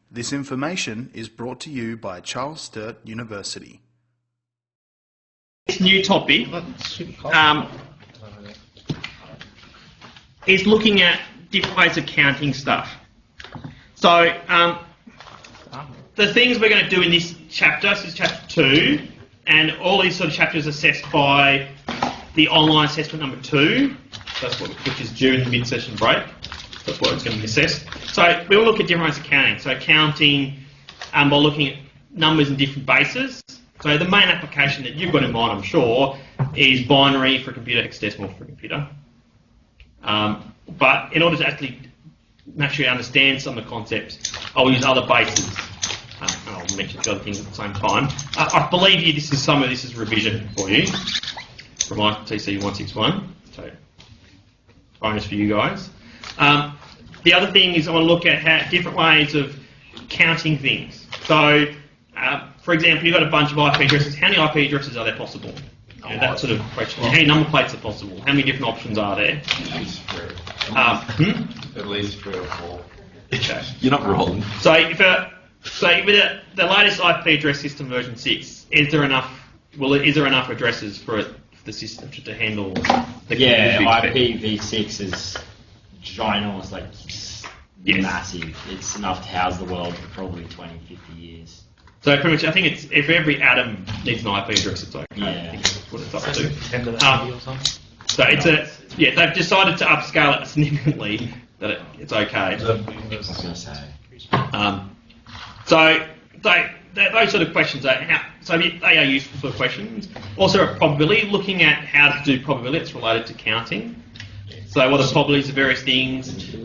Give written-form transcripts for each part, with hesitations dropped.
This information is brought to you by Charles Sturt University. This new topic is looking at different ways of counting stuff. So the things we're going to do in this chapter, this is chapter 2, and all these sort of chapters are assessed by the online assessment number 2, which is due in the mid-session break. That's what it's going to be assessed. So we'll look at different ways of counting. So counting by looking at numbers in different bases. So the main application that you've got in mind, I'm sure, is binary for a computer, hexadecimal for a computer. But in order to actually understand some of the concepts, I'll use other bases. And I'll mention the other things at the same time. I believe some of this is revision for you from ITC 161. So bonus for you guys. The other thing is I want to look at different ways of counting things. So, for example, you've got a bunch of IP addresses. How many IP addresses are there possible? That sort of question. How many number plates are possible? How many different options are there? At least 3. At least 3 or 4. Okay. You're not wrong. So, with the latest IP address system version 6, is there enough addresses for the system to handle the IPv6 is ginormous, massive. It's enough to house the world for probably 20, 50 years. So pretty much, I think it's if every atom needs an IP address, it's okay. Yeah. I think that's what it's up to. So they've decided to upscale it significantly that it's okay. I was going to say. So those sort of questions they are useful sort of questions. Also, a probability, looking at how to do probability, it's related to counting. So what are the probabilities of various things?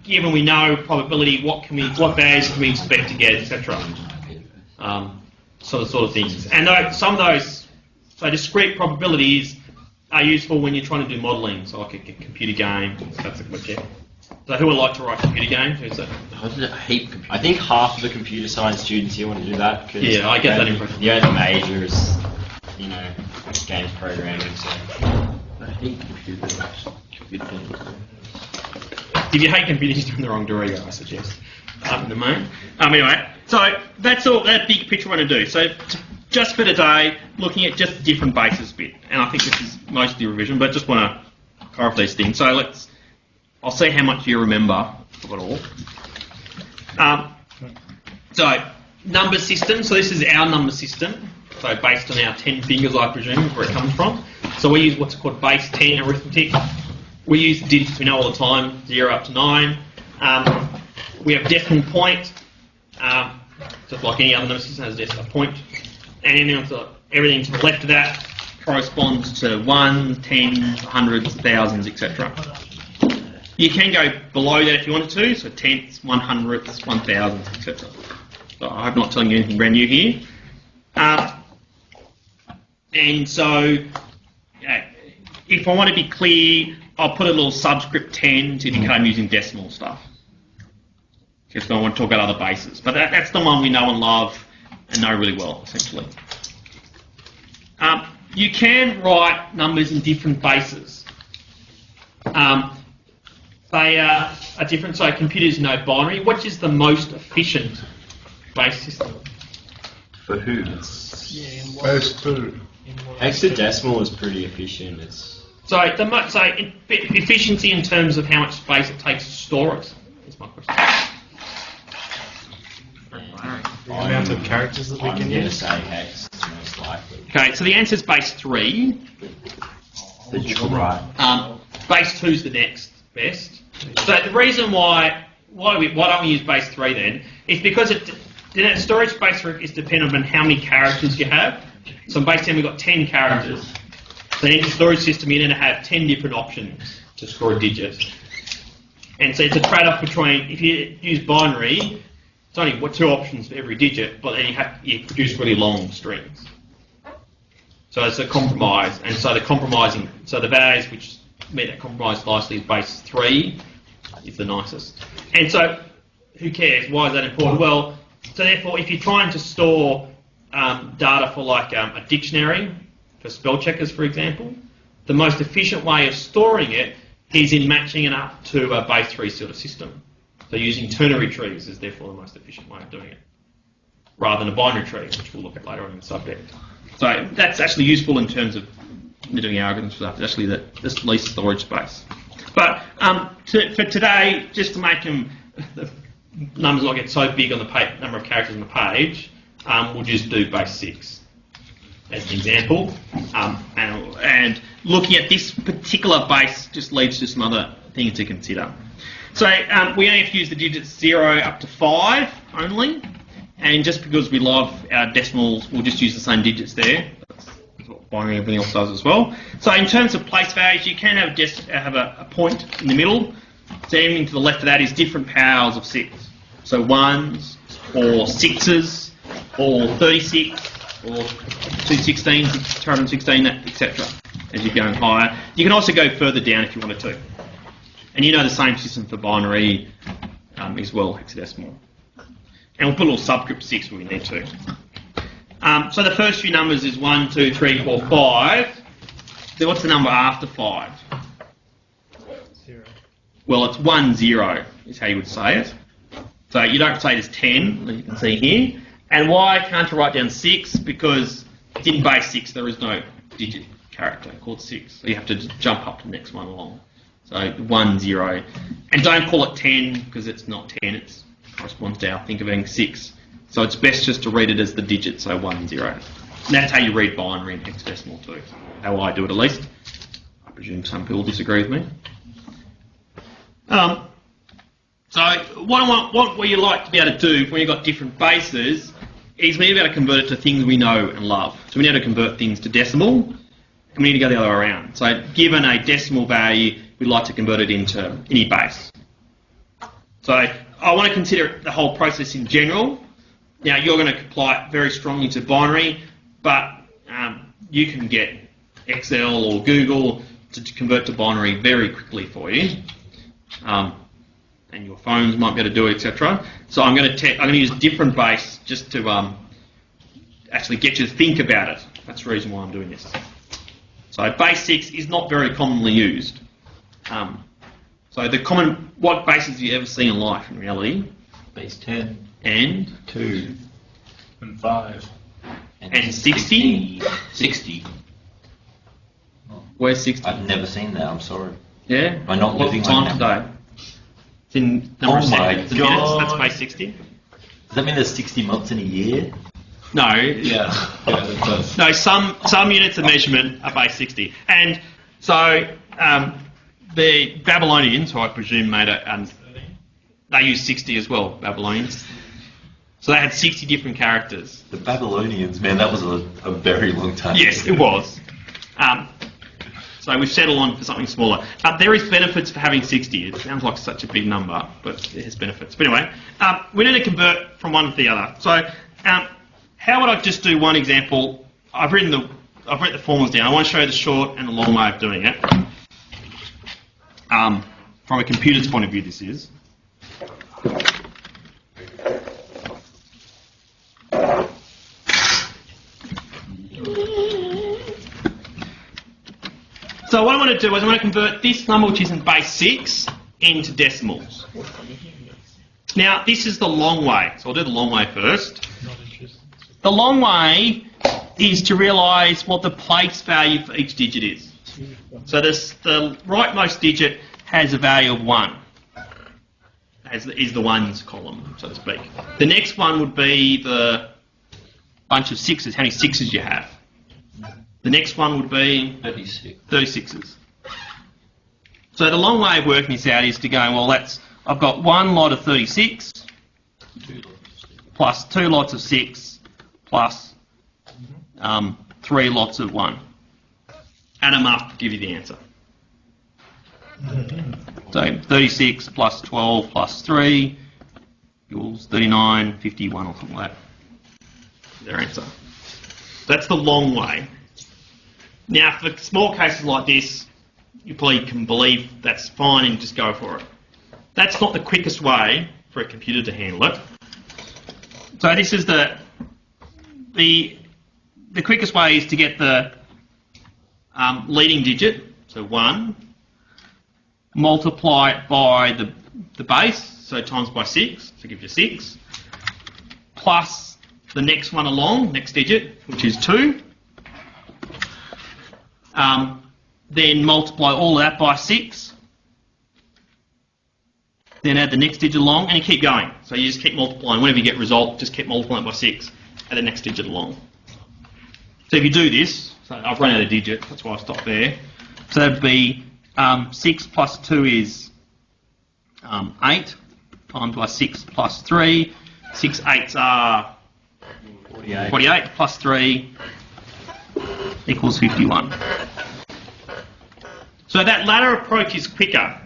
Given we know probability, what values can we expect to get, etc. Sort of things. And some of those, so discrete probabilities are useful when you're trying to do modelling, so like a computer game. That's what you. So who would like to write computer games? Who's that? I think half of the computer science students here want to do that. Yeah, I get that impression. The only major is, games programming. So. I hate computers. If you hate computers, you're doing the wrong Dorigo, I suggest. In the main. Anyway, so that's all. That big picture I want to do. So just for today, looking at just different bases bit, and I think this is mostly revision, but just want to clarify these things. So I'll see how much you remember of it all. So number system. So this is our number system. So based on our 10 fingers, I presume, where it comes from. So we use what's called base 10 arithmetic. We use digits we know all the time, 0 up to 9. We have decimal point, just like any other number system has a point. And everything to the left of that corresponds to 1, 10, hundreds, thousands, etc. You can go below that if you wanted to, so tenths, 100ths, 1000s, etc. So I hope I'm not telling you anything brand new here. And so, if I want to be clear, I'll put a little subscript 10 to indicate I'm using decimal stuff. Just don't want to talk about other bases. But that's the one we know and love and know really well, essentially. You can write numbers in different bases. They are different. So computers know binary. Which is the most efficient base system? For who? Base 2. Hexadecimal is pretty efficient. Efficiency in terms of how much space it takes to store it is my question. The amount of characters that we can use. I'm going to say hex, most likely. Okay, so the answer is base 3. Right. Base 2 is the next best. So the reason why don't we use base 3 then is because storage space is dependent on how many characters you have. So in base 10 we've got 10 characters. So in any storage system you're going to have 10 different options to store a digit. And so it's a trade-off between, if you use binary, it's only 2 options for every digit, but then you produce really long strings. So it's a compromise, and so the values which meet that compromise nicely is base 3 is the nicest. And so, who cares? Why is that important? Well, so therefore, if you're trying to store data for like a dictionary, for spell checkers, for example, the most efficient way of storing it is in matching it up to a base 3 sort of system. So using ternary trees is therefore the most efficient way of doing it, rather than a binary tree, which we'll look at later on in the subject. So that's actually useful in terms of doing algorithms for that. It's actually the least storage space. But for today, just to make them, the numbers not get so big on the number of characters on the page, we'll just do base 6 as an example. And looking at this particular base just leads to some other things to consider. So we only have to use the digits 0 up to 5 only. And just because we love our decimals, we'll just use the same digits there. That's what binary and everything else does as well. So in terms of place values, you can have a point in the middle. So everything to the left of that is different powers of 6. So 1s, or 6s, or 36, or 216, 216, etc. as you're going higher. You can also go further down if you wanted to. And you know the same system for binary as well, hexadecimal. And we'll put a little subscript 6 where we need to. So the first few numbers is 1, 2, 3, 4, 5. Then what's the number after 5? 0. Well, it's 1, 0 is how you would say it. So you don't say it as 10, as you can see here. And why can't you write down 6? Because it's in base 6, there is no digit character called 6. So you have to just jump up to the next one along. So 1, 0. And don't call it 10 because it's not 10, it corresponds to our thinking 6. So it's best just to read it as the digit, so 1, 0. And that's how you read binary and hexadecimal too. How I do it at least. I presume some people disagree with me. So what you like to be able to do when you've got different bases is we need to be able to convert it to things we know and love. So we need to convert things to decimal, and we need to go the other way around. So given a decimal value, we'd like to convert it into any base. So I want to consider the whole process in general. Now you're going to apply it very strongly to binary, but you can get Excel or Google to convert to binary very quickly for you. And your phones might be able to do it, etc. So I'm going to use a different base just to actually get you to think about it. That's the reason why I'm doing this. So base 6 is not very commonly used. So what bases have you ever seen in life in reality? Base 10. And? 2. And 5. And 60? 60. Where's 60? I've never seen that, I'm sorry. Yeah? Am I not What's living the time like that? today? It's in number of Oh my seconds and minutes. God. That's base 60. Does that mean there's 60 months in a year? No. Yeah, that does. No, some units of measurement are base 60. And so the Babylonians, who I presume made it, they used 60 as well, Babylonians. So they had 60 different characters. The Babylonians, man, that was a very long time Yes, ago. it was. So we've settled on for something smaller. There is benefits for having 60. It sounds like such a big number, but it has benefits. But anyway, we need to convert from one to the other. So how would I just do one example? I've written the formulas down. I want to show you the short and the long way of doing it. From a computer's point of view, this is. So what I want to do is I want to convert this number, which is in base 6, into decimals. Now, this is the long way. So I'll do the long way first. The long way is to realise what the place value for each digit is. So the rightmost digit has a value of 1, is the ones column, so to speak. The next one would be the bunch of 6s, how many 6s you have. The next one would be 36s. So the long way of working this out is to go, well, I've got one lot of 36 plus 2 lots of 6 plus 3 lots of 1. Add them up, give you the answer. So 36 plus 12 plus 3 equals 39, 51 or something like that. Their answer. That's the long way. Now, for small cases like this, you probably can believe that's fine and just go for it. That's not the quickest way for a computer to handle it. So this is the quickest way is to get the leading digit, so 1, multiply it by the base, so times by 6, so gives you 6, plus the next one along, next digit, which is 2. Then multiply all that by 6. Then add the next digit along, and you keep going. So you just keep multiplying. Whenever you get a result, just keep multiplying by 6, add the next digit along. So if you do this, so I've run out of digits, that's why I stopped there. So that'd be 6 plus 2 is 8, times by 6 plus 3. 6 8s are 48 plus 3 equals 51. So that latter approach is quicker.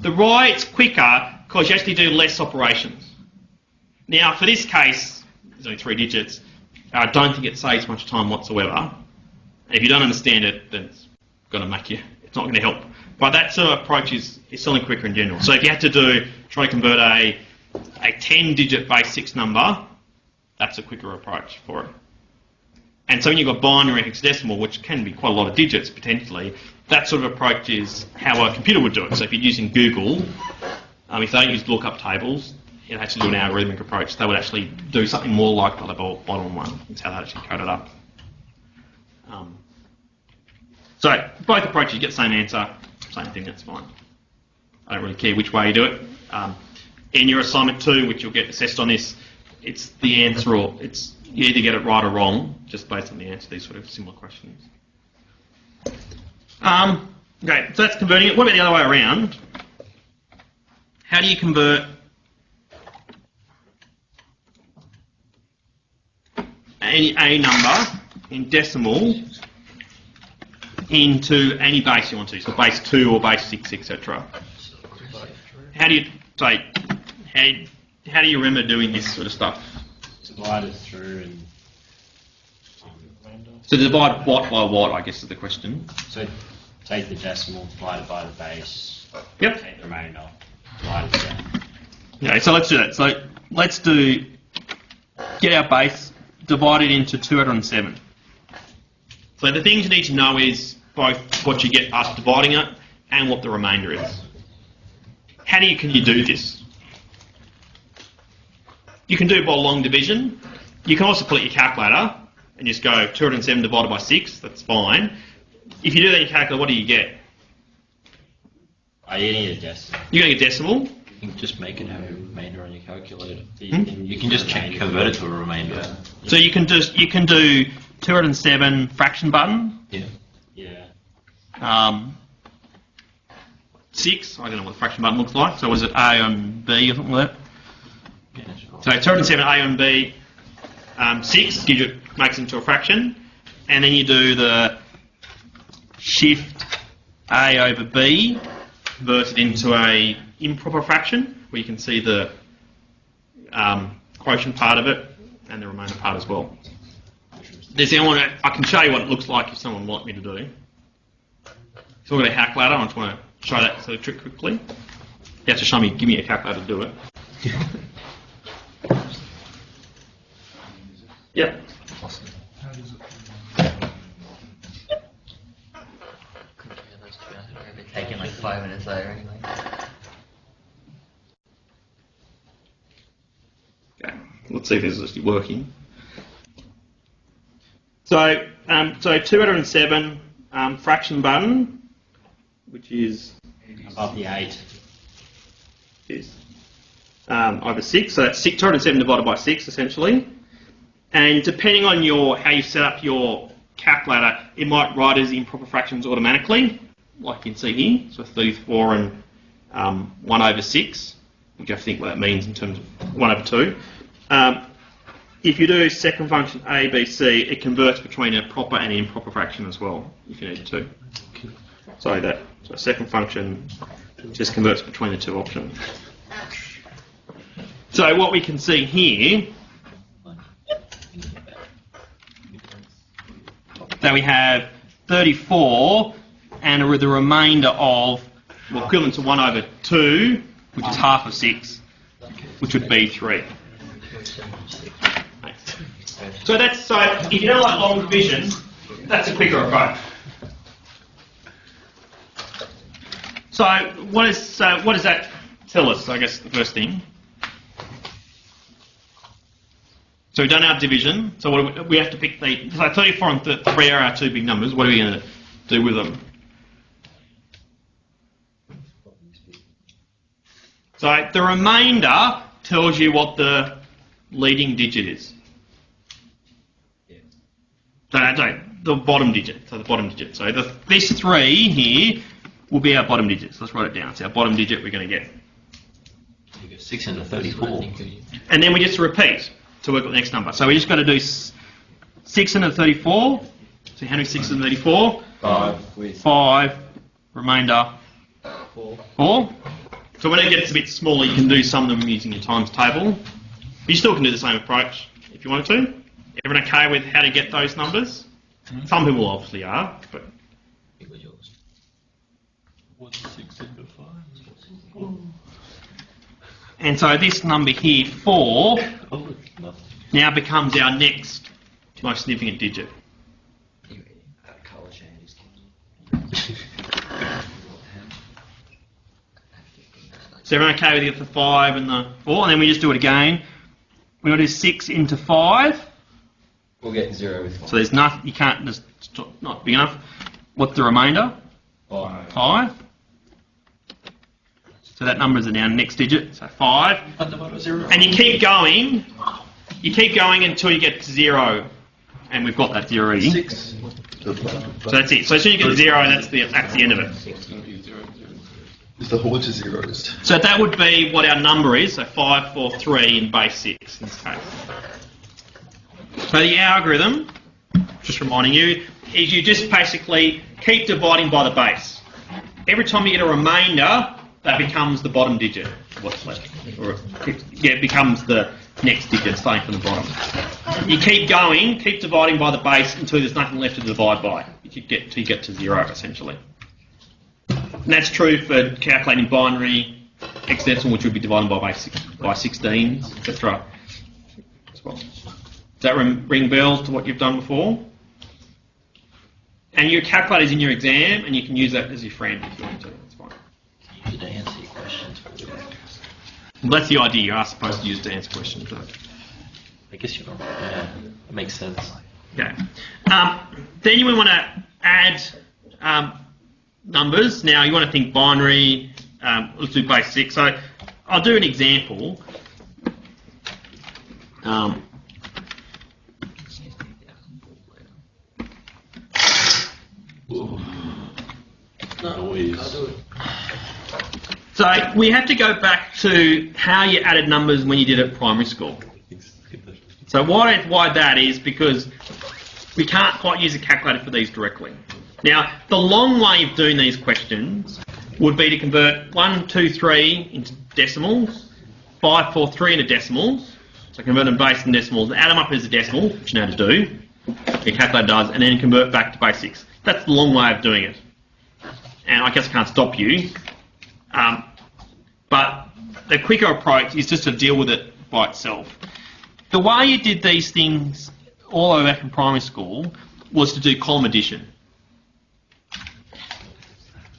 The right's quicker because you actually do less operations. Now, for this case, there's only 3 digits. I don't think it saves much time whatsoever. And if you don't understand it, then it's going to make you, it's not going to help. But that sort of approach is selling quicker in general. So if you had to try to convert a 10-digit base 6 number, that's a quicker approach for it. And so when you've got binary and hexadecimal, which can be quite a lot of digits potentially, that sort of approach is how a computer would do it. So if you're using Google, if they don't use lookup tables, it actually do an algorithmic approach. They would actually do something more like the bottom one. That's how they actually code it up. So both approaches, you get the same answer, same thing, that's fine. I don't really care which way you do it. In your assignment 2, which you'll get assessed on this, it's the answer, or it's you either get it right or wrong, just based on the answer to these sort of similar questions. Okay, so that's converting it. What about the other way around? How do you convert a number in decimal into any base you want to, so base 2 or base 6, etc. How do you remember doing this sort of stuff? Divide it through and... So divide what by what, I guess, is the question. So take the decimal, divide it by the base. Yep. Take the remainder, divide it down. Okay, so let's do that. So let's get our base, divide it into 207. So the things you need to know is both what you get after dividing it and what the remainder is. How can you do this? You can do it by long division. You can also pull out your calculator and just go 207 divided by 6, that's fine. If you do that in your calculator, what do you get? You need a decimal. You're going to get decimal. You can just make it have a remainder on your calculator. So You can just convert it to a remainder. So you can do 207 fraction button. Yeah. Yeah. 6, I don't know what the fraction button looks like. So was it A on B or something like that? Yeah, sure. So 207 A on B, 6 makes it into a fraction, and then you do the shift A over B, convert it into a improper fraction, where you can see the quotient part of it and the remainder part as well. I can show you what it looks like if someone would like me to do. So we've got a calculator. I just want to show that sort of trick quickly. You have to give me a calculator to do it. Yep. How does it? They're taking like 5 minutes later anyway. Okay, let's see if this is actually working. So 207 fraction button, which is Above the 8. Over 6, so that's 207 divided by 6 essentially. And depending on how you set up your calculator, it might write as improper fractions automatically, like you can see here. So 34 and 1 over 6, which I think what that means in terms of 1 over 2. If you do second function A, B, C, it converts between a proper and improper fraction as well, if you need to. So second function just converts between the two options. So what we can see here, that we have 34 and the remainder of, equivalent to 1 over 2, which is half of 6, which would be 3. So if you don't like long division, that's a quicker approach. So what does that tell us, I guess, the first thing. So we've done our division. So what we have to pick the... So 34 and 3 are our two big numbers. What are we going to do with them? So the remainder tells you what the leading digit is. No, the bottom digit. So the bottom digit. So this 3 here will be our bottom digit. So let's write it down. It's our bottom digit we're going to get. You get 6 into 34. And then we just repeat to work out the next number. So we just got to do 6 into 34. So how many 6 into 34? 5. Remainder 4. So when it gets a bit smaller, you can do some of them using your times table. You still can do the same approach if you wanted to. Everyone okay with how to get those numbers? Some people obviously are, but... What's 6 into 5? And so this number here, 4, now becomes our next most significant digit. So everyone okay with the 5 and the 4? And then we just do it again. We're going to do 6 into 5. We'll get 0 with 5. So there's nothing, you can't, just not big enough. What's the remainder? 5. So that number is our next digit, so 5. And you keep going until you get to 0. And we've got that 0 already. 6. So that's it. So as soon as you get to 0, that's the end of it. Is the whole bunch of zeros? So that would be what our number is, so 5, 4, 3 in base 6 in this case. So the algorithm, just reminding you, is you just basically keep dividing by the base. Every time you get a remainder, that becomes the bottom digit, what's left. Or it becomes the next digit starting from the bottom. You keep going, keep dividing by the base until there's nothing left to divide by. You get to 0 essentially. And that's true for calculating binary, hexadecimal, which would be divided by 16s, etc. as well. Does that ring bells to what you've done before? And your calculator's in your exam, and you can use that as your friend if you want to. That's fine. Use it to answer your questions. Well, that's the idea. You are supposed to use it to answer questions. I guess you're not. Yeah, that makes sense. Okay. Then you want to add numbers. Now you want to think binary. Let's do base 6. So I'll do an example. So we have to go back to how you added numbers when you did it at primary school. So why that is because we can't quite use a calculator for these directly. Now, the long way of doing these questions would be to convert 1, 2, 3 into decimals, 5, 4, 3 into decimals, so convert them base and decimals, add them up as a decimal, which you know how to do, your calculator does, and then convert back to base 6. That's the long way of doing it. And I guess I can't stop you. But the quicker approach is just to deal with it by itself. The way you did these things all the way back in primary school was to do column addition.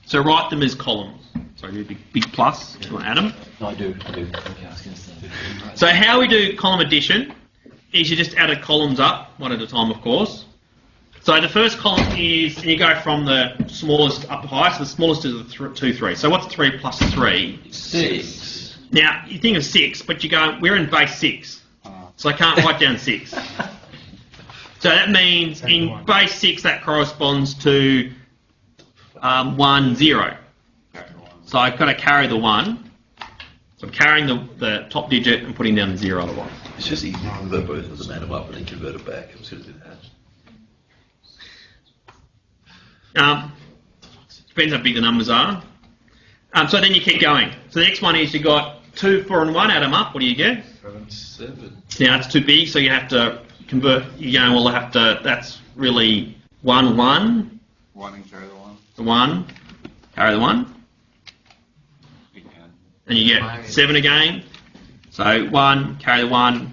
So write them as columns. So do a big plus if you want to add them. No, I do. Okay, I was going to say. So how we do column addition is you just add the columns up, one at a time, of course. So the first column is, and you go from the smallest up to highest, so the smallest is the 2, 3. So what's 3 plus 3? 6. Now, you think of 6, but you go, we're in base 6. So I can't write down 6. So that means in base 6 that corresponds to 1, 0. So I've got to carry the 1. So I'm carrying the top digit and putting down the 0 otherwise. It's just easy to convert both of them, add them up, and then convert it back. I'm just going to do that. Depends how big the numbers are. So then you keep going. So the next one is you got 2, 4 and 1, add them up. What do you get? 7. Now it's too big, so you have to convert. You're going, well, I have to. That's really 1, 1. 1 and carry the 1. The 1, carry the 1, and you get 7 again. So 1, carry the 1, and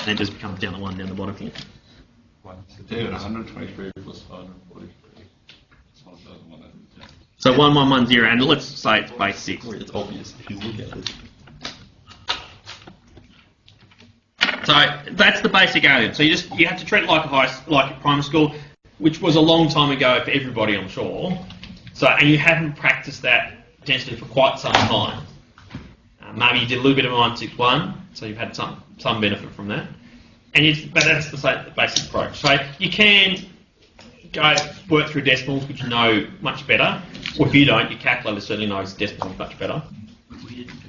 then it just becomes down the 1 down the bottom here. David, 123 plus 543. So 1110, and let's say it's base 6. It's obvious if you look at it. So that's the basic algebra. So you have to treat it like like primary school, which was a long time ago for everybody, I'm sure. So and you haven't practiced that potentially for quite some time. Maybe you did a little bit of 961, so you've had some benefit from that. But that's the basic approach. So you can go work through decimals, which you know much better. Or if you don't, your calculator certainly knows decimals much better.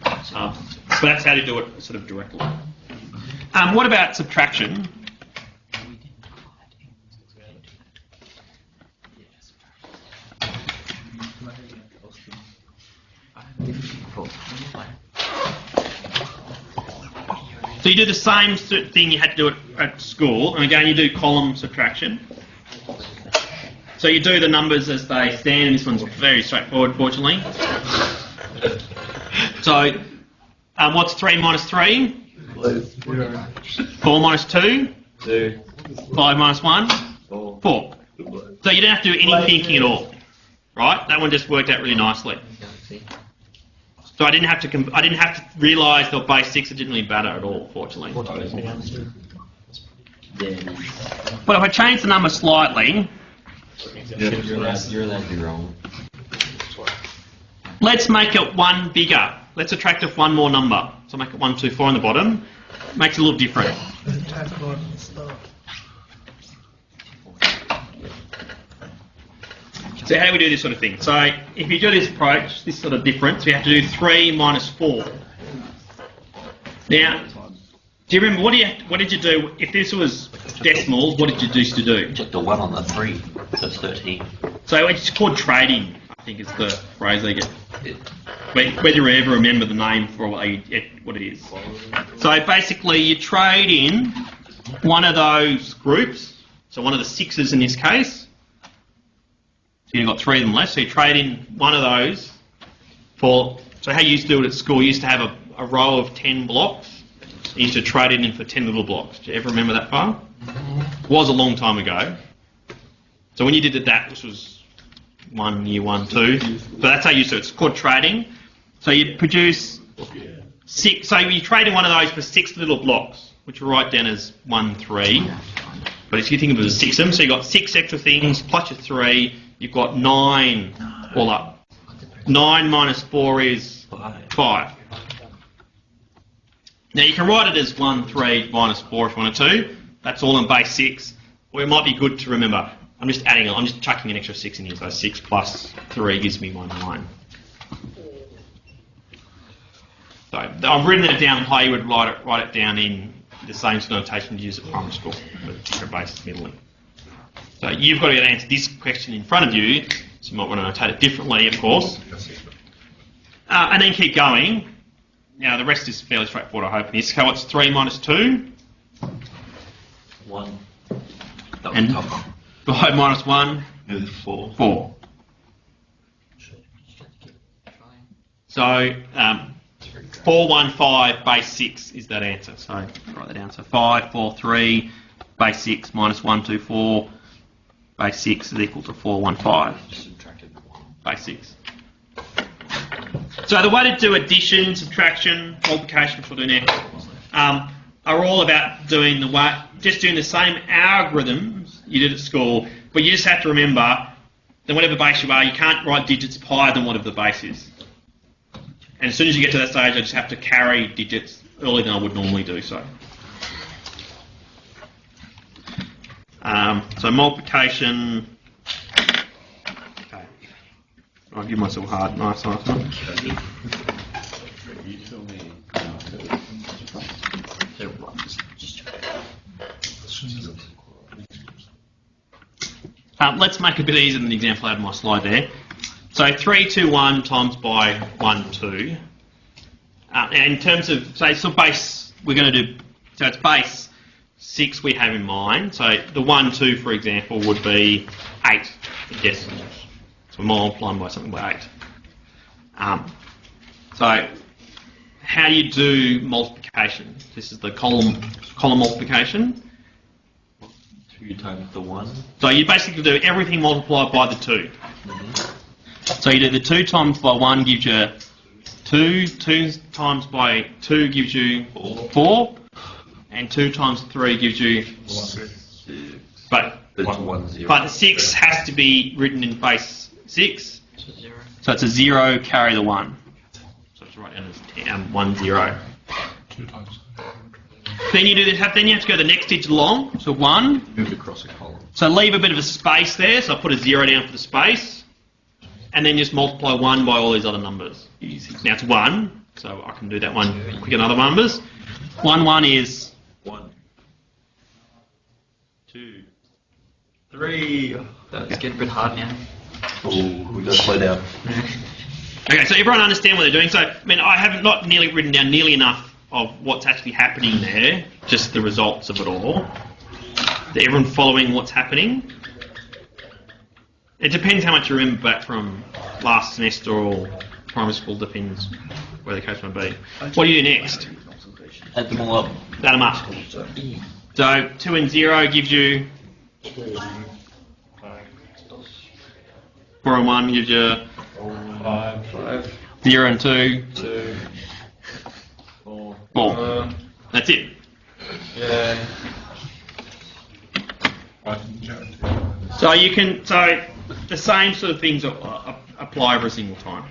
But that's how to do it sort of directly. What about subtraction? So you do the same thing you had to do at school, and again you do column subtraction. So you do the numbers as they stand, and this one's very straightforward, fortunately. So what's 3 minus 3? 4 minus 2? 2. 5 minus 1? 4. 4. So you don't have to do any thinking at all, right? That one just worked out really if So I didn't have to realise the base 6. It didn't really matter at all, fortunately. But if I change the number slightly, You're allowed to be wrong. let's make it 1 bigger. Let's subtract off 1 more number. So make it 124 on the bottom. Makes it a little different. So how do we do this sort of thing? So if you do this approach, this sort of difference, we have to do 3 minus 4. Now, do you remember what did you do if this was decimals? What did you used to do? Check the 1 on the 3, so it's 13. So it's called trading, I think is the phrase they get. Whether you ever remember the name for what it is. So basically you trade in one of those groups, so one of the 6s in this case. So you've got 3 of them left, so you trade in one of those for, so how you used to do it at school, you used to have a row of 10 blocks. You used to trade it in for 10 little blocks. Do you ever remember that far? It was a long time ago. So when you did that, this was year 1, 2. So that's how you used to do it. It's called trading. So you produce 6. So you trade in one of those for 6 little blocks, which we write down as 1, 3. But if you think of it as 6 of them, so you've got 6 extra things plus your 3, you've got 9 all up. 9 minus 4 is 5. Now you can write it as 1, 3 minus 4 if you wanted to. That's all in base 6. Or it might be good to remember, I'm just chucking an extra 6 in here. So 6 plus 3 gives me 9. So I've written it down how you would write it down in the same notation you use at primary school, with different bases middling. So you've got to answer this question in front of you, so you might want to notate it differently, of course. And then keep going. Now the rest is fairly straightforward, I hope. In this case, what's 3 minus 2? 1. And 5 minus 1? 4. 4. So 415 base 6 is that answer. So write that down. So 5, 4, 3 base 6 minus 124 base 6 is equal to 415 base 6. So the way to do addition, subtraction, multiplication, which we'll do now, are all about doing the same algorithms you did at school, but you just have to remember that whatever base you are, you can't write digits higher than whatever the base is. And as soon as you get to that stage, I just have to carry digits earlier than I would normally do so. So multiplication. Okay. I'll give myself a nice one. Let's make it a bit easier than the example I had on my slide there. So 321 times by 1, 2. And in terms of, so base, we're going to do, so it's base 6 we have in mind. So the 1, 2, for example, would be 8 in decimals. So we're multiplying by something by 8. So how do you do multiplication? This is the column multiplication. 2 times the 1. So you basically do everything multiplied by the 2. So you do the 2 times by 1 gives you 2, 2 times by 2 gives you 4, and 2 times 3 gives you 6. but It's 1 0. but the 6 has to be written in base 6. So it's a 0, carry the 1. So it's right down as 1 0. 2 times. Then you have to go the next digit along. So 1. Move across a column. So leave a bit of a space there. So I put a 0 down for the space, and then just multiply 1 by all these other numbers. Easy. Now it's 1, so I can do that one quick in other numbers. 1 is 1, 2, 3. It's getting a bit hard now. Oh, we got to slow down. Okay, so everyone understand what they're doing. So I mean, I haven't not nearly written down nearly enough of what's actually happening there, just the results of it all. Is everyone following what's happening? It depends how much you remember back from last semester or primary school, depends where the case might be. What do you do next? Add them all up. Add them up. So 2 and 0 gives you 4 and 1 gives you 5. 0 and 2. 2. 4. That's it. Yeah. So the same sort of things apply every single time.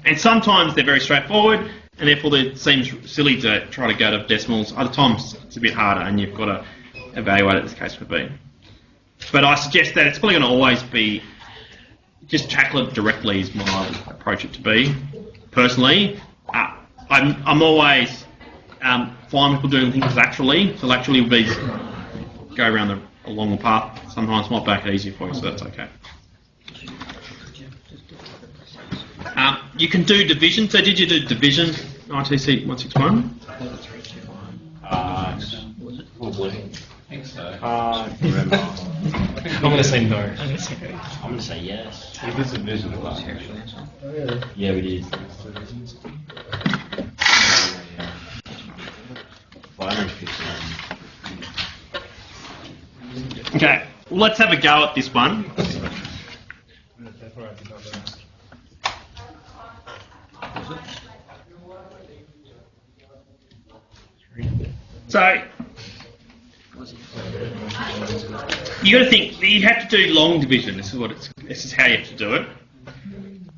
And sometimes they're very straightforward, and therefore it seems silly to try to go to decimals. Other times it's a bit harder, and you've got to evaluate it as the case would be. But I suggest that it's probably going to always be just tackle it directly is what I would approach it to be. Personally, I'm always fine with people doing things laterally. So laterally would be go around along the path. Sometimes might make it easier for you, so that's okay. You can do division. So did you do division, ITC 161? I think so. Remember. I'm going to say no. I'm going to say yes. We did some vision last year. Yeah, we did. 559. Okay, well, let's have a go at this one. So, you got to think you have to do long division. This is how you have to do it.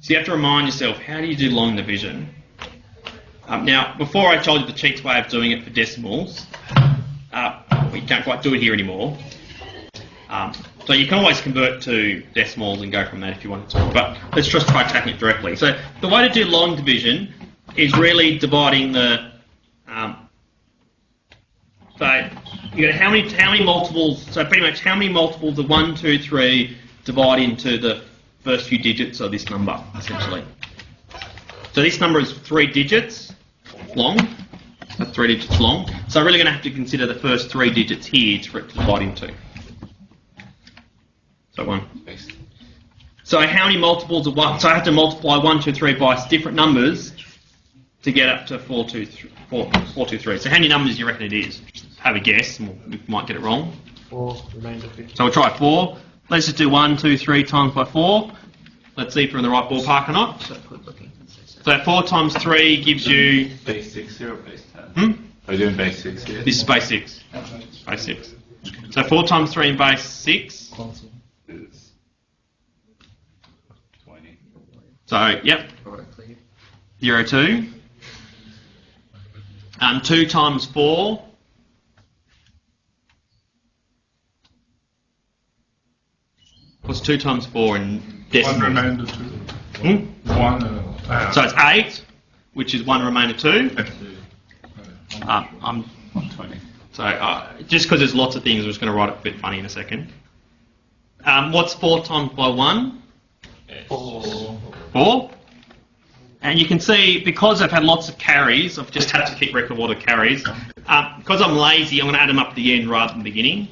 So you have to remind yourself, how do you do long division? Now, before I told you the cheats way of doing it for decimals, we can't quite do it here anymore. So you can always convert to decimals and go from that if you wanted to, but let's just try tackling it directly. So the way to do long division is really dividing the. So you got how many multiples? So pretty much how many multiples of 1, 2, 3 divide into the first few digits of this number, essentially. So this number is 3 digits long. That's 3 digits long. So I'm really going to have to consider the first 3 digits here for it to divide into. So 1. So how many multiples of 1? So I have to multiply 1, 2, 3 by different numbers to get up to 4, 2, 3. So how many numbers do you reckon it is? Just have a guess, and we might get it wrong. 4, remainder 50. So we'll try 4. Let's just do 1, 2, 3 times by 4. Let's see if we're in the right ballpark or not. So 4 times 3 gives you... Base 6 here or base 10? Are you doing base 6 here? This is base 6. Base 6. So 4 times 3 in base 6. Is 20. So, yep. 0, 2. 2 times 4. What's 2 times 4 in decimals? 1 remainder 2. 1. So it's 8, which is 1 remainder 2. I'm 20. So just because there's lots of things, I'm just going to write it a bit funny in a second. What's 4 times by 1? 4. And you can see, because I've had lots of carries, I've just had to keep record of all the carries. Because I'm lazy, I'm going to add them up at the end rather than the beginning.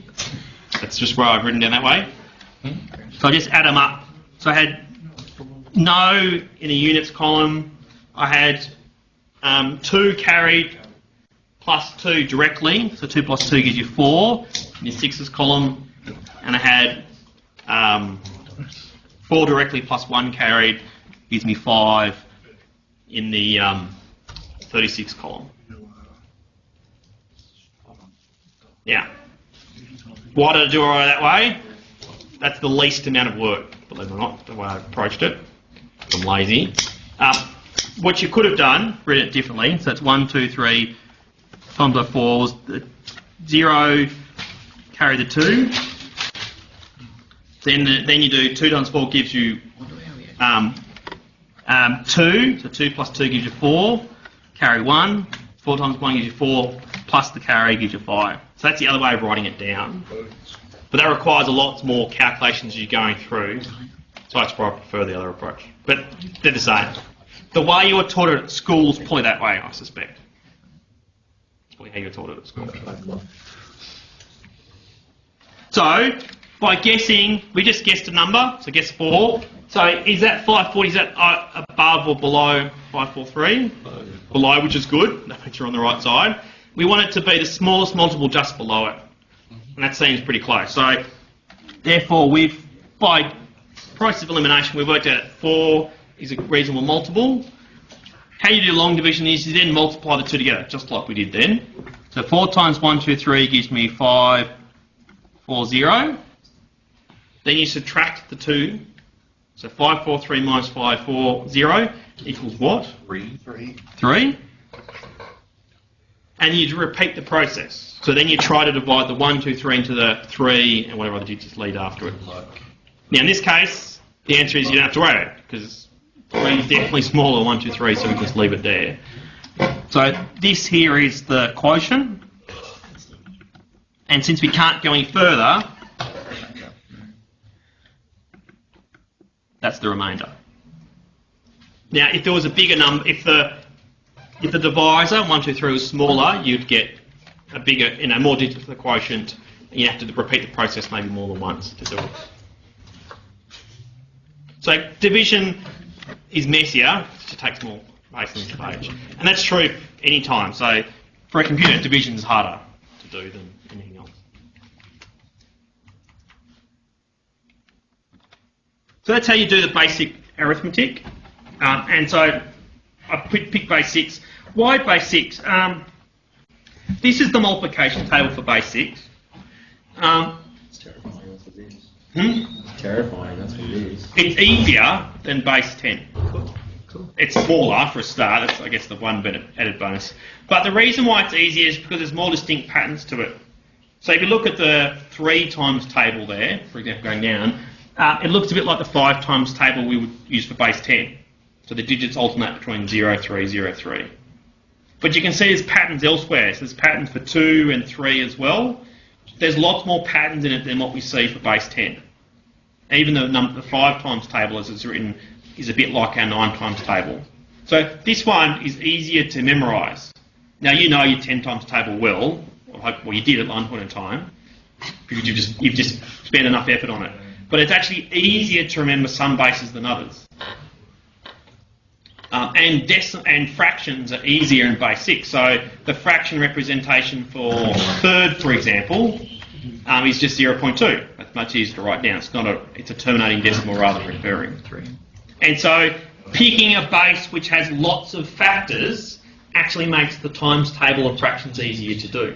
That's just where I've written down that way. So I just add them up. So I had no in the units column. I had 2 carried plus 2 directly. So 2 plus 2 gives you 4 in your 6's column. And I had 4 directly plus 1 carried gives me 5 in the 36 column. Now, why did I do it that way? That's the least amount of work, believe it or not, the way I approached it. I'm lazy. What you could have done, read it differently, so it's 1, 2, 3 times by 4 was the 0, carry the 2. Then you do 2 times 4 gives you 2, so 2 plus 2 gives you 4, carry 1, 4 times 1 gives you 4, plus the carry gives you 5. So that's the other way of writing it down. But that requires a lot more calculations as you're going through, so that's why I prefer the other approach. But they're the same. The way you were taught it at school is probably that way, I suspect. That's probably how you were taught it at school. So, by guessing, we just guessed a number, so guess 4. So is that 540, is that above or below 543? Below, which is good, that means you're on the right side. We want it to be the smallest multiple just below it. And that seems pretty close. So, therefore, by process of elimination, we've worked out that 4 is a reasonable multiple. How you do long division is you then multiply the two together, just like we did then. So 4 times 1, 2, 3 gives me 5, 4, 0. Then you subtract the 2. So 5, 4, 3 minus 5, 4, 0 equals what? 3. And you repeat the process. So then you try to divide the 1, 2, 3 into the 3 and whatever other digits lead after it. Now in this case, the answer is you don't have to worry about it, because 3 is definitely smaller than 1, 2, 3, so we just leave it there. So this here is the quotient. And since we can't go any further, that's the remainder. Now, if there was a bigger number, if the divisor 1, 2, 3 was smaller, you'd get a bigger, more digits for the quotient, and you have to repeat the process maybe more than once to do it. So division is messier, it takes more space on this page, and that's true any time. So for a computer, division is harder to do than anything else. So that's how you do the basic arithmetic. And so I picked base 6. Why base 6? This is the multiplication table for base 6. It's terrifying, that's what it is. It's terrifying, that's what it is. It's easier than base 10. Cool. It's smaller for a start, that's I guess the one added bonus. But the reason why it's easier is because there's more distinct patterns to it. So if you look at the 3 times table there, for example going down, it looks a bit like the 5 times table we would use for base 10. So the digits alternate between 0, 3, 0, 3. But you can see there's patterns elsewhere. So there's patterns for 2 and 3 as well. There's lots more patterns in it than what we see for base 10. Even the 5 times table as it's written is a bit like our 9 times table. So this one is easier to memorise. Now you know your 10 times table well, or you did at one point in time, because you've just spent enough effort on it. But it's actually easier to remember some bases than others. And fractions are easier in base 6. So the fraction representation for third, for example, is just 0.2. That's much easier to write down. It's a terminating decimal rather than recurring. And so picking a base which has lots of factors actually makes the times table of fractions easier to do.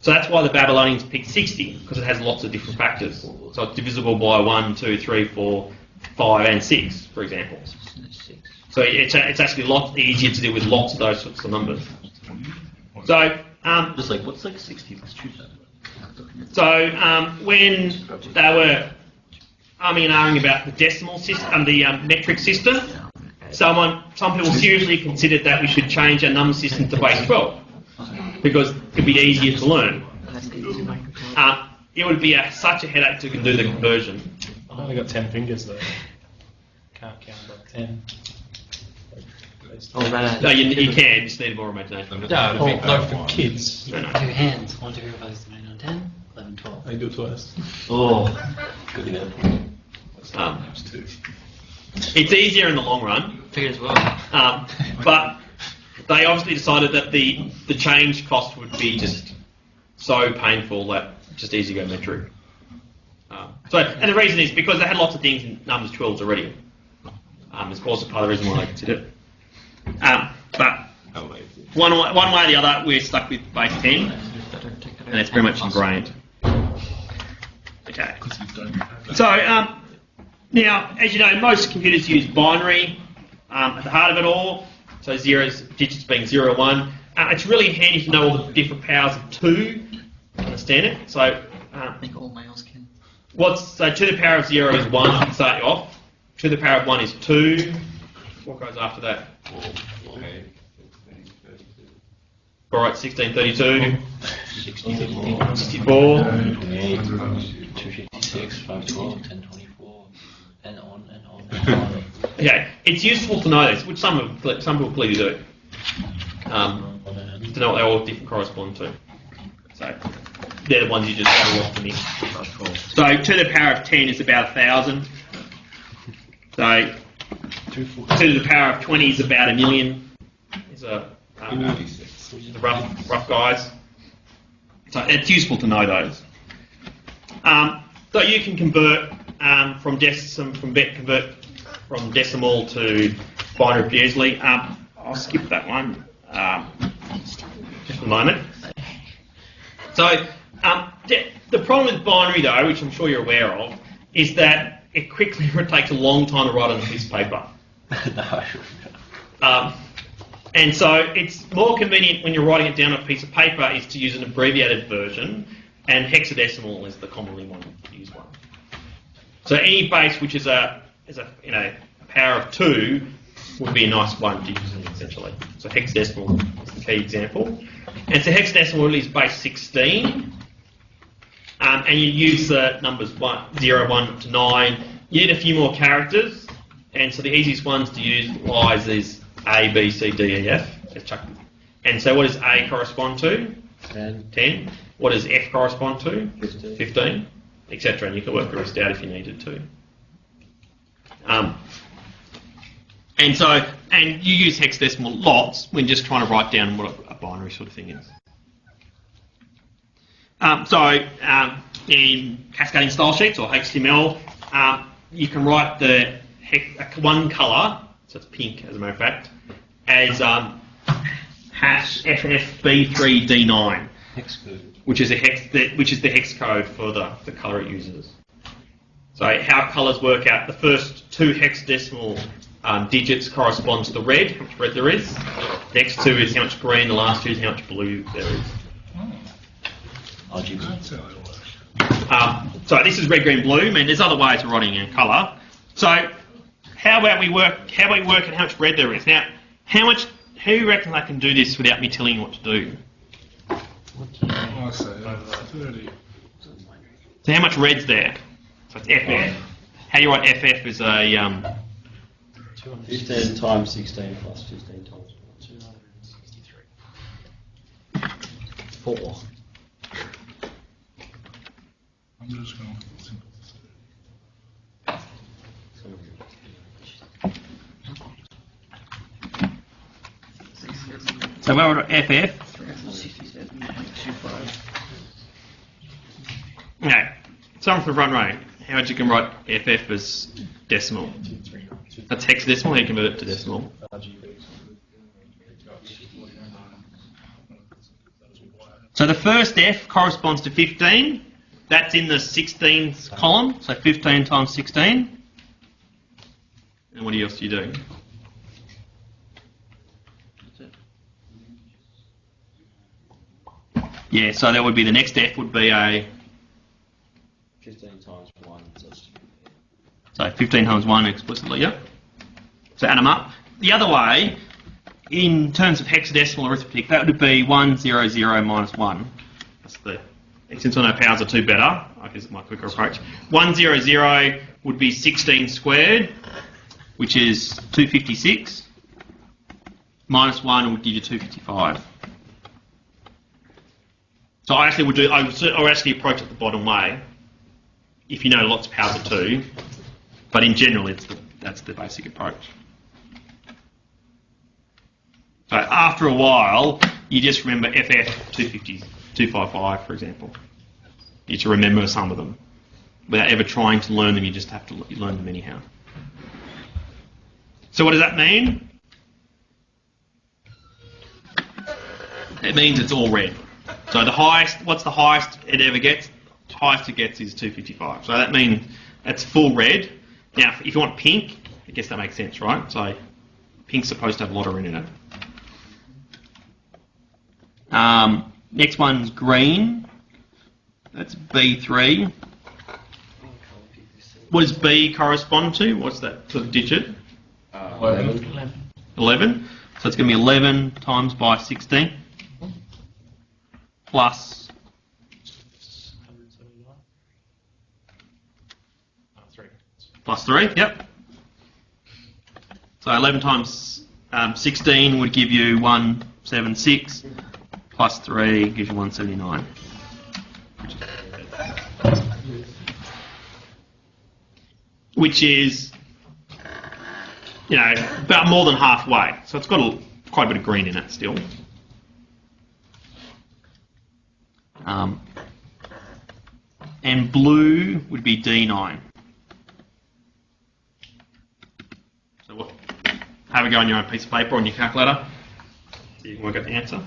So that's why the Babylonians picked 60, because it has lots of different factors. So it's divisible by 1, 2, 3, 4, 5 and 6, for example. So it's actually a lot easier to deal with lots of those sorts of numbers. So Just like, what's like 60? Let's choose that. So when they were umming and ahhing about the decimal system, the metric system, some people seriously considered that we should change our number system to base 12 because it'd be easier to learn. It would be such a headache to do the conversion. I've only got 10 fingers though. Can't count like 10. No, you can, you just need more imagination. No, for kids. No. 2 hands. 1, 2, 3, 4, 5, 6, 7, 8, 9, 10, 11, 12. They do it twice. Oh, good enough. It's easier in the long run, Figured as well. but they obviously decided that the change cost would be just so painful that just easy to go metric. And the reason is because they had lots of things in numbers 12s already. It's also part of the reason why they did it. But one way or the other, we're stuck with base 10, and it's very much ingrained. Okay. So now, as you know, most computers use binary at the heart of it all. So digits being 0, 1. It's really handy to know all the different powers of 2 to understand it. So I think all males can. so 2 to the power of 0 is 1 to start you off. 2 to the power of 1 is 2. What goes after that? All right, 16, 32. 64, 64. 256, 512, 1024, and on and on and on. Okay, it's useful to know this, which some people clearly do. To know what they all different correspond to. So they're the ones you just go off to me. So 2 to the power of 10 is about 1,000. So 2 to the power of 20 is about 1,000,000. Is the rough guys. So it's useful to know those. So you can convert from decimal to binary pretty easily. I'll skip that one just a moment. So the problem with binary, though, which I'm sure you're aware of, is that it takes a long time to write on a piece of paper. And so it's more convenient when you're writing it down on a piece of paper is to use an abbreviated version, and hexadecimal is the commonly used one. So any base which is a power of 2 would be a nice one to use essentially. So hexadecimal is the key example. And so hexadecimal really is base 16, and you use the numbers 0, 1 to 9. You need a few more characters, and so the easiest ones to use is A, B, C, D, E, F. And so what does A correspond to? 10. What does F correspond to? 15. Etc. And you can work the rest out if you needed to. And you use hexadecimal lots when just trying to write down what a binary sort of thing is. In cascading style sheets or HTML, you can write the one colour, so it's pink as a matter of fact, as hash FFB3D9, which is the hex code for the colour it uses. So how colours work out: the first 2 hexadecimal digits correspond to the red, how much red there is. The next 2 is how much green. The last 2 is how much blue there is. So this is red, green, blue. I mean, there's other ways of writing in colour. So how about we work at how much red there is? Now, who reckons I can do this without me telling you what to do? I say 30. So how much red's there? So it's FF. How do you write FF as a 15 times 16 plus 15 times 4. I'm just going to simple. So we'll write FF. Okay. Someone for the front row. How much you can write FF as decimal? That's hexadecimal. How do you convert it to decimal? So the first F corresponds to 15. That's in the 16th column. So 15 times 16. And what else do you do? Yeah, so that would be the next F would be a 15 times 1. So 15 times 1 explicitly, yeah? So add them up. The other way, in terms of hexadecimal arithmetic, that would be 100 minus 1. Since I know powers are 2 better, I guess it's my quicker approach. 100 would be 16 squared, which is 256. Minus 1 would give you 255. So I actually would approach it the bottom way, if you know lots of powers of 2, but in general that's the basic approach. So after a while, you just remember FF 250, 255, for example. You need to remember some of them. without ever trying to learn them. You just have to learn them anyhow. So what does that mean? It means it's all red. So the highest, what's the highest it ever gets? The highest it gets is 255. So that means it's full red. Now, if you want pink, I guess that makes sense, right? So pink's supposed to have a lot of red in it. Next one's green. That's B3. What does B correspond to? What's that sort of digit? 11. 11. So it's going to be 11 times by 16 plus 179. Oh, 3. plus 3. Yep. So 11 times 16 would give you 176 plus 3 gives you 179. Which is, you know, about more than halfway. So it's got quite a bit of green in it still. And blue would be D9. So what? Have a go on your own piece of paper on your calculator. So you can work out the answer.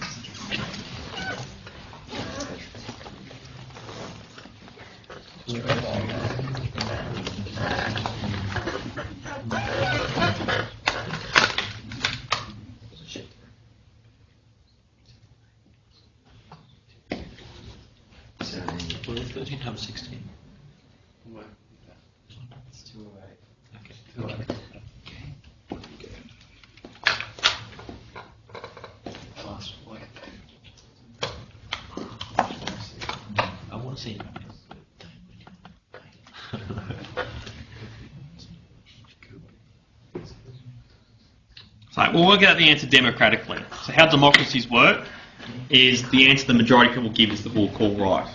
What is 13 times 16? It's 208. Okay. I want to see. So we'll work out the answer democratically. So how democracies work is the answer the majority of people give is the we'll call right.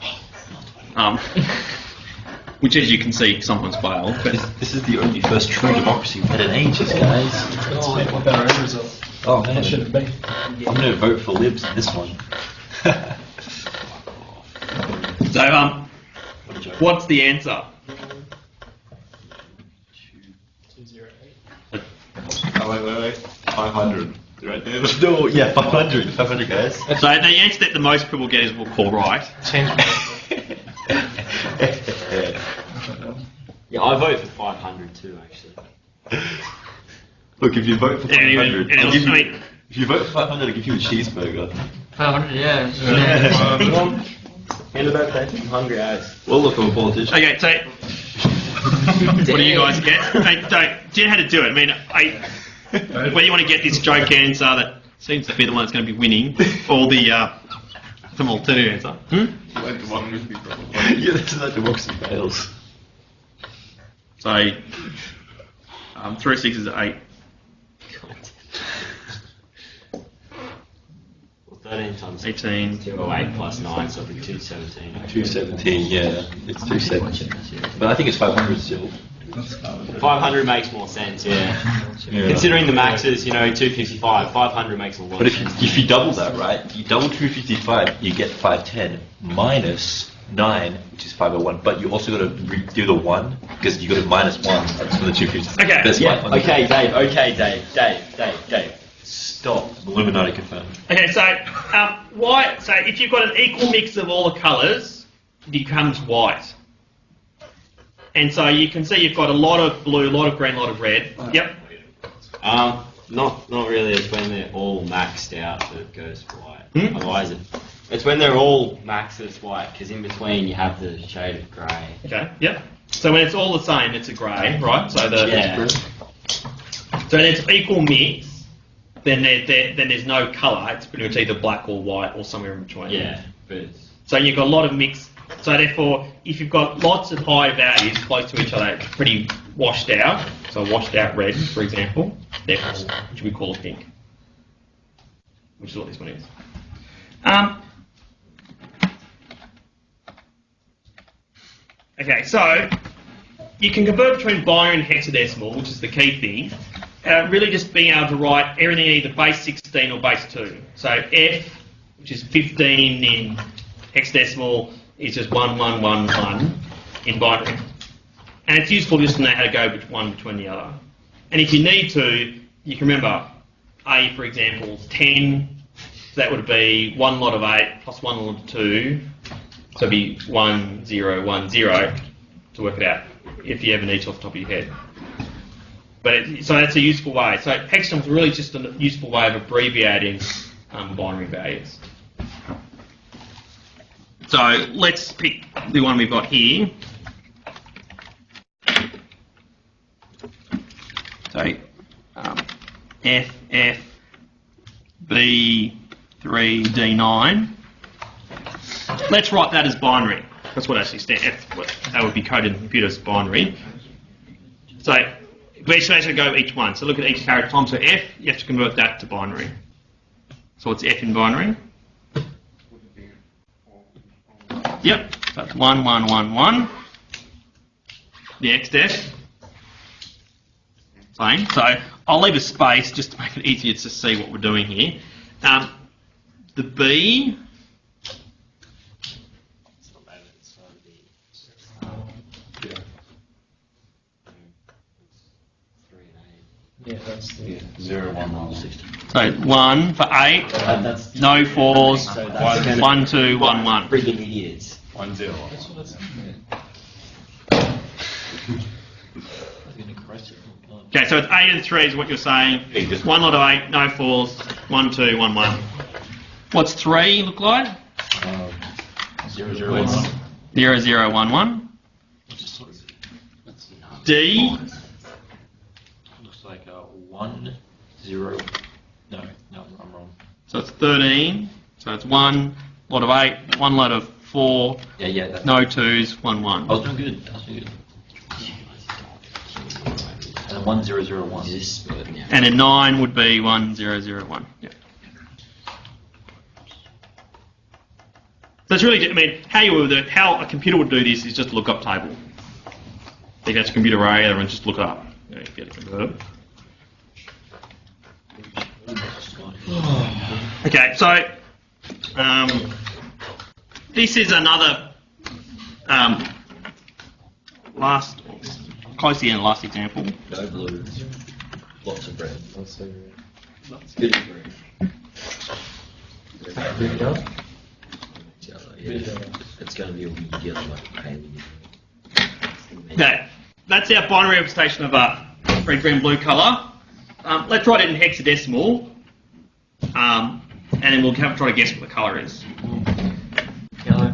Which, as you can see, sometimes fail. But This is the only first true democracy we've had in ages, guys. What our end result? Oh man, What should it be? I'm going to vote for Libs in this one. so, what's the answer? 208. Oh, wait. 500. Right there. No, yeah, 500. 500, guys. So the answer that the most people get is we'll call right. Yeah, I vote for 500 too, actually. Look, if you vote for 500, I'll give you, I mean, if you vote for 500, I'll give you a cheeseburger. 500, yeah. Hand it back, Dave. I'm hungry as. Well, look, I'm a politician. okay, so what do you guys get? Do you know how to do it? I mean, whether you want to get this joke answer that seems to be the one that's going to be winning, or the some alternative answer. Like democracy, probably. Yeah, that's how democracy fails. So 3 6 is 8. 13 times 18. 208 plus 9, so it'll be 217. 217, yeah. It's 217. But I think it's 500 still. 500 makes more sense, yeah. Considering the maxes, 255, 500 makes a lot But of sense. if you double that, right? You double 255, you get 510 minus 9, which is 501. But you also got to do the 1 because you got to minus 1 from the 255. Okay. That's Yeah, 500. okay, Dave. Stop. Illuminati confirmed. Okay, so white. So if you've got an equal mix of all the colours, it becomes white. And so you can see you've got a lot of blue, a lot of green, a lot of red. Yep. Not really. It's when they're all maxed out that it goes white. Otherwise, it's when they're all maxed it's white, because in between you have the shade of grey. Okay. Yep. So when it's all the same, it's a grey, right? So so it's equal mix. Then there's no colour. It's pretty much either black or white or somewhere in between. Yeah, but So you've got a lot of mix. So therefore, if you've got lots of high values close to each other, it's pretty washed out. So washed out red, for example, therefore, which we call a pink, which is what this one is. Okay, so you can convert between binary and hexadecimal, which is the key thing. Really just being able to write everything either base 16 or base 2. So F, which is 15 in hexadecimal, is just 1111 in binary. And it's useful just to know how to go one between the other. And if you need to, you can remember A, for example, is 10. So that would be one lot of 8 plus one lot of 2. So it'd be 1, 0, 1, 0 to work it out if you ever need to off the top of your head. So that's a useful way. So hexadecimal is really just a useful way of abbreviating binary values. So let's pick the one we've got here. So F, B, 3, D9. Let's write that as binary. That's what actually that would be coded in the computer as binary. So we should go each one. So look at each character time. So F, you have to convert that to binary. So what's F in binary? Yep, so it's 1, 1, 1, 1. The X-def. Same. So I'll leave a space just to make it easier to see what we're doing here. The B. Yeah, that's the 0, 1, 1, 6. So 1 for 8, no 4s, 1, 2, 1, 1. Friggin' idiots. 1, 0. Okay, so it's 8 and 3 is what you're saying. One lot of 8, no 4s, 1, 2, 1, 1. What's 3 look like? 0, 0, 1, 1. 0, 0, 1, 1. D. Looks like 1, 0. No, I'm wrong. So it's 13. So it's 1 lot of 8, 1 lot of 4. Yeah, that's no 2s, 1, 1. I was doing good. And 1, 0, 0, 1. And a 9 would be 1, 0, 0, 1. Yeah. So it's really, I mean, how a computer would do this is just a lookup table. Take that to computer array and just look it up. You know, get it converted. Okay, so this is another close to the end, last example. No blue. Lots of red. Good breed. It's going to be a weird yellow like pain. Okay, that's our binary representation of a red, green, blue colour. Let's write it in hexadecimal, and then we'll try to guess what the colour is. Yellow.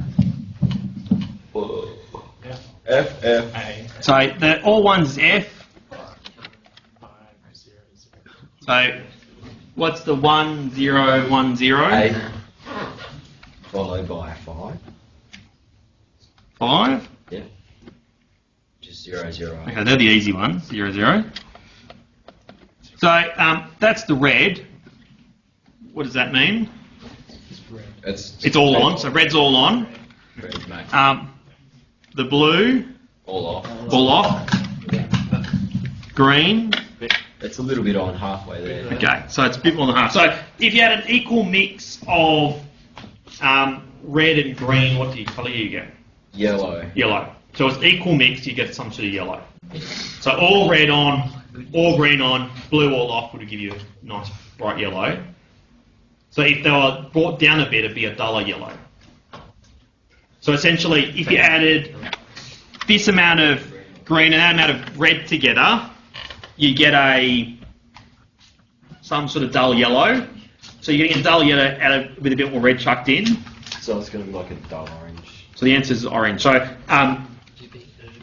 F. A. So all ones is F. 5, 0, 0. So what's the 1, 0, 1, 0? 8. Followed by 5. 5? Yeah. Just 0, 0. Okay, they're the easy ones, 0, 0. So that's the red. What does that mean? It's all on, so red's all on. Red, mate. The blue, All off. all off. Green. It's a little bit on halfway there. Okay, so it's a bit more than half. So if you had an equal mix of red and green, what colour do you get? Yellow. Yellow. So it's equal mix, you get some sort of yellow. So all red on, all green on, blue all off would give you a nice bright yellow. So if they were brought down a bit, it'd be a duller yellow. So essentially, if you added this amount of green and that amount of red together, you get some sort of dull yellow. So you're getting a dull yellow with a bit more red chucked in. So it's going to be like a dull orange. So the answer is orange. So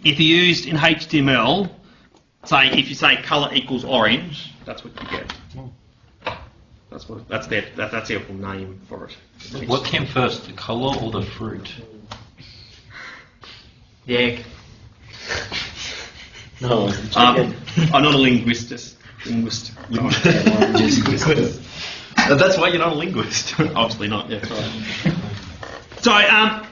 if you used in HTML, if you say colour equals orange, that's what you get. That's the actual name for it. What came first, the colour or the fruit? The egg. No, it's the chicken. I'm not a linguist. That's why you're not a linguist. Obviously not. Yeah. Right.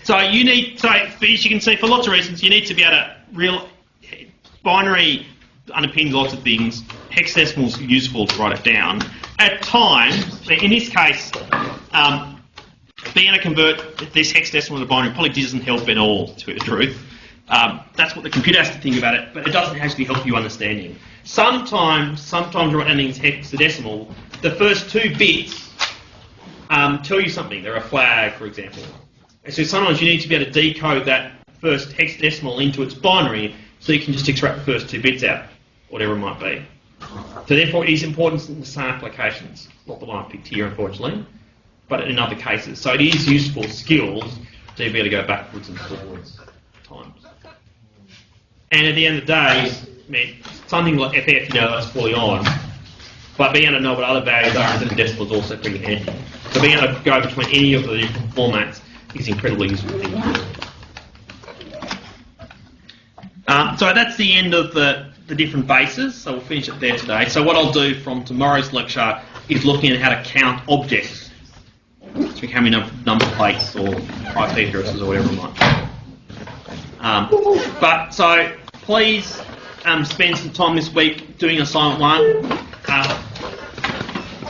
So you need. So as you can see, for lots of reasons, you need to be able to binary underpins lots of things. Hexadecimal is useful to write it down. At times, in this case, being able to convert this hexadecimal to binary probably doesn't help at all, to tell you the truth. That's what the computer has to think about it, but it doesn't actually help you understanding. Sometimes writing in hexadecimal, the first 2 bits tell you something. They're a flag, for example. And so sometimes you need to be able to decode that first hexadecimal into its binary, so you can just extract the first 2 bits out, whatever it might be. So therefore, it is important in some applications, not the one I picked here, unfortunately, but in other cases. So it is useful skills to be able to go backwards and forwards at times. And at the end of the day, I mean, something like FF, that's fully on, but being able to know what other values are in decimal is also pretty handy. So being able to go between any of the different formats is incredibly useful. So that's the end of the different bases, so we'll finish it there today. So what I'll do from tomorrow's lecture is looking at how to count objects. So how many number plates or IP addresses or whatever it might be. But so please spend some time this week doing assignment 1.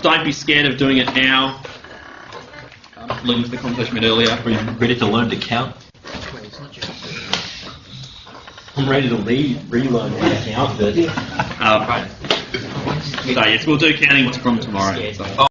Don't be scared of doing it now. Alluding to the conversation we had earlier. Are you ready to learn to count? I'm ready to relearn how to count, but So yes, we'll do counting from tomorrow. So.